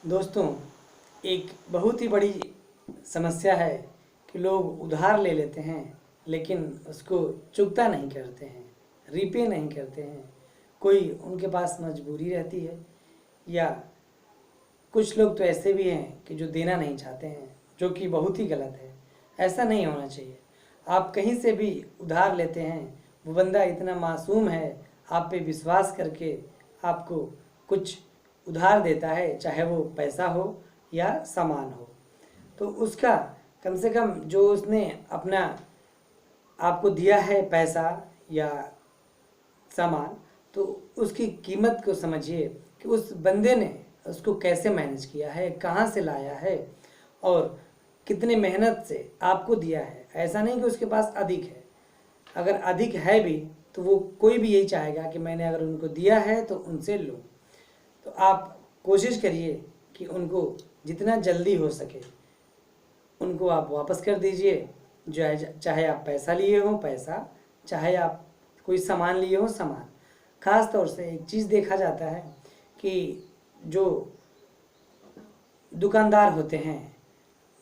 दोस्तों, एक बहुत ही बड़ी समस्या है कि लोग उधार ले लेते हैं लेकिन उसको चुकता नहीं करते हैं, रीपे नहीं करते हैं। कोई उनके पास मजबूरी रहती है या कुछ लोग तो ऐसे भी हैं कि जो देना नहीं चाहते हैं, जो कि बहुत ही गलत है। ऐसा नहीं होना चाहिए। आप कहीं से भी उधार लेते हैं, वो बंदा इतना मासूम है, आप पे विश्वास करके आपको कुछ उधार देता है, चाहे वो पैसा हो या सामान हो, तो उसका कम से कम जो उसने अपना आपको दिया है पैसा या सामान, तो उसकी कीमत को समझिए कि उस बंदे ने उसको कैसे मैनेज किया है, कहाँ से लाया है और कितने मेहनत से आपको दिया है। ऐसा नहीं कि उसके पास अधिक है। अगर अधिक है भी तो वो कोई भी यही चाहेगा कि मैंने अगर उनको दिया है तो उनसे लूँ। तो आप कोशिश करिए कि उनको जितना जल्दी हो सके उनको आप वापस कर दीजिए। जो है, चाहे आप पैसा लिए हो पैसा, चाहे आप कोई सामान लिए हो सामान। ख़ास तौर से एक चीज़ देखा जाता है कि जो दुकानदार होते हैं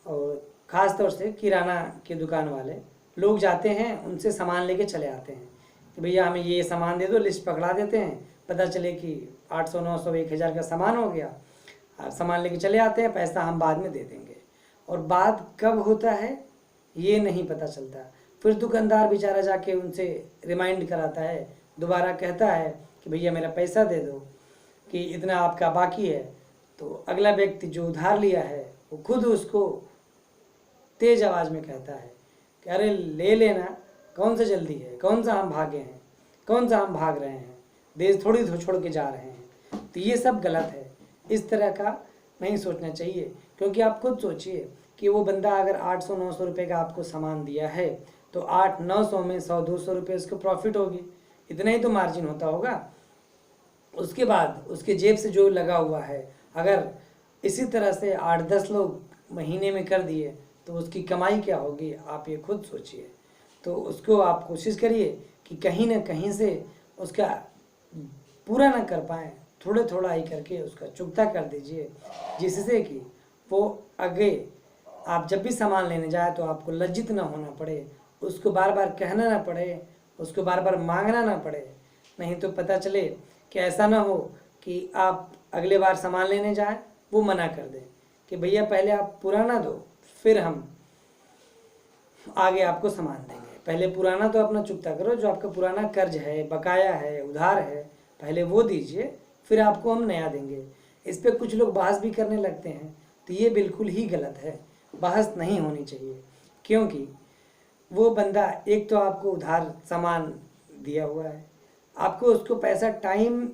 और ख़ास तौर से किराना के दुकान वाले लोग जाते हैं, उनसे सामान लेके चले आते हैं कि भैया हमें ये सामान दे दो। लिस्ट पकड़ा देते हैं, पता चले कि 800 900 1000 का सामान हो गया। सामान लेके चले आते हैं, पैसा हम बाद में दे देंगे, और बाद कब होता है ये नहीं पता चलता। फिर दुकानदार बेचारा जाके उनसे रिमाइंड कराता है, दोबारा कहता है कि भैया मेरा पैसा दे दो कि इतना आपका बाकी है। तो अगला व्यक्ति जो उधार लिया है वो खुद उसको तेज आवाज़ में कहता है कि अरे ले लेना, कौन सा जल्दी है, कौन सा हम भागे हैं, कौन सा हम भाग रहे हैं, देश थोड़ी छोड़ के जा रहे हैं। तो ये सब गलत है। इस तरह का नहीं सोचना चाहिए, क्योंकि आप खुद सोचिए कि वो बंदा अगर 800 900 रुपये का आपको सामान दिया है तो 8 900 में 100 200 रुपये उसको प्रॉफिट होगी। इतना ही तो मार्जिन होता होगा। उसके बाद उसके जेब से जो लगा हुआ है, अगर इसी तरह से 8 10 लोग महीने में कर दिए तो उसकी कमाई क्या होगी, आप ये खुद सोचिए। तो उसको आप कोशिश करिए कि कहीं ना कहीं से उसका पूरा ना कर पाएँ, थोड़ा थोड़ा ही करके उसका चुकता कर दीजिए, जिससे कि वो आगे आप जब भी सामान लेने जाए तो आपको लज्जित ना होना पड़े, उसको बार बार कहना ना पड़े, उसको बार बार मांगना ना पड़े। नहीं तो पता चले कि ऐसा ना हो कि आप अगले बार सामान लेने जाएं, वो मना कर दें कि भैया पहले आप पुराना दो, फिर हम आगे आपको सामान देंगे। पहले पुराना तो अपना चुकता करो, जो आपका पुराना कर्ज है, बकाया है, उधार है, पहले वो दीजिए, फिर आपको हम नया देंगे। इस पे कुछ लोग बहस भी करने लगते हैं, तो ये बिल्कुल ही गलत है। बहस नहीं होनी चाहिए, क्योंकि वो बंदा एक तो आपको उधार सामान दिया हुआ है, आपको उसको पैसा टाइम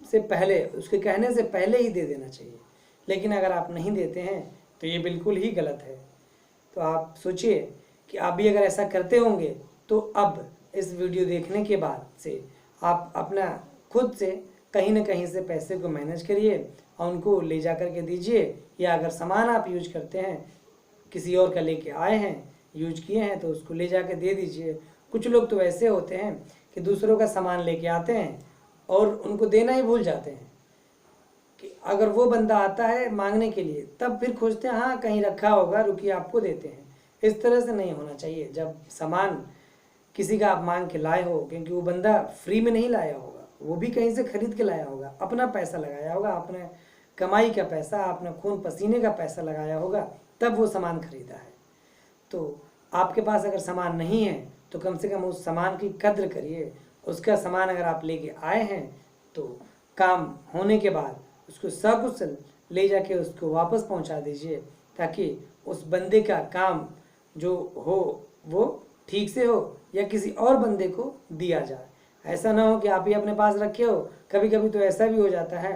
से पहले, उसके कहने से पहले ही दे देना चाहिए। लेकिन अगर आप नहीं देते हैं तो ये बिल्कुल ही गलत है। तो आप सोचिए कि आप भी अगर ऐसा करते होंगे तो अब इस वीडियो देखने के बाद से आप अपना खुद से कहीं ना कहीं से पैसे को मैनेज करिए और उनको ले जा कर के दीजिए। या अगर सामान आप यूज करते हैं, किसी और का लेके आए हैं, यूज किए हैं, तो उसको ले जा के दे दीजिए। कुछ लोग तो ऐसे होते हैं कि दूसरों का सामान लेके आते हैं और उनको देना ही भूल जाते हैं। कि अगर वो बंदा आता है मांगने के लिए तब फिर खोजते हैं, हाँ कहीं रखा होगा, रुकिए आपको देते हैं। इस तरह से नहीं होना चाहिए। जब सामान किसी का आप मांग के लाए हो, क्योंकि वो बंदा फ्री में नहीं लाया होगा, वो भी कहीं से खरीद के लाया होगा, अपना पैसा लगाया होगा, अपने कमाई का पैसा, अपना खून पसीने का पैसा लगाया होगा, तब वो सामान खरीदा है। तो आपके पास अगर सामान नहीं है तो कम से कम उस सामान की कद्र करिए। उसका सामान अगर आप लेके आए हैं तो काम होने के बाद उसको सकुशल ले जाके उसको वापस पहुंचा दीजिए, ताकि उस बंदे का काम जो हो वो ठीक से हो या किसी और बंदे को दिया जाए। ऐसा ना हो कि आप ही अपने पास रखे हो। कभी कभी तो ऐसा भी हो जाता है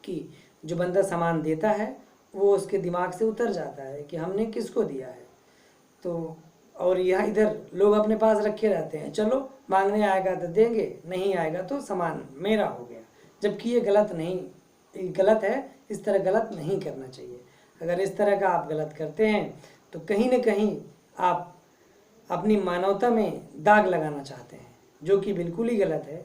कि जो बंदा सामान देता है वो उसके दिमाग से उतर जाता है कि हमने किसको दिया है। तो और यहाँ इधर लोग अपने पास रखे रहते हैं, चलो मांगने आएगा तो देंगे, नहीं आएगा तो सामान मेरा हो गया। जबकि ये गलत नहीं, ये गलत है। इस तरह गलत नहीं करना चाहिए। अगर इस तरह का आप गलत करते हैं तो कहीं ना कहीं आप अपनी मानवता में दाग लगाना चाहते हैं, जो कि बिल्कुल ही गलत है।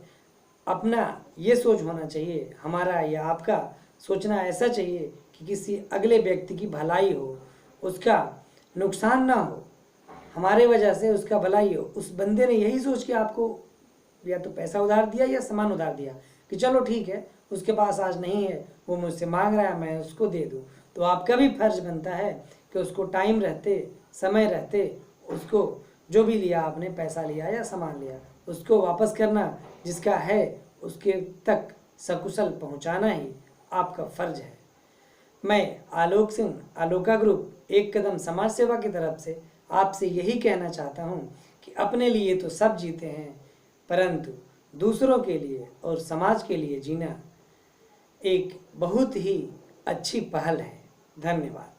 अपना ये सोच होना चाहिए, हमारा या आपका सोचना ऐसा चाहिए कि किसी अगले व्यक्ति की भलाई हो, उसका नुकसान ना हो, हमारे वजह से उसका भलाई हो। उस बंदे ने यही सोच के आपको या तो पैसा उधार दिया या सामान उधार दिया कि चलो ठीक है, उसके पास आज नहीं है, वो मुझसे मांग रहा है, मैं उसको दे दूँ। तो आपका भी फर्ज बनता है कि उसको टाइम रहते, समय रहते, उसको जो भी लिया आपने, पैसा लिया या सामान लिया, उसको वापस करना, जिसका है उसके तक सकुशल पहुंचाना ही आपका फर्ज है। मैं आलोक सिंह, आलोका ग्रुप, एक कदम समाज सेवा की तरफ से आपसे यही कहना चाहता हूं कि अपने लिए तो सब जीते हैं, परंतु दूसरों के लिए और समाज के लिए जीना एक बहुत ही अच्छी पहल है। धन्यवाद।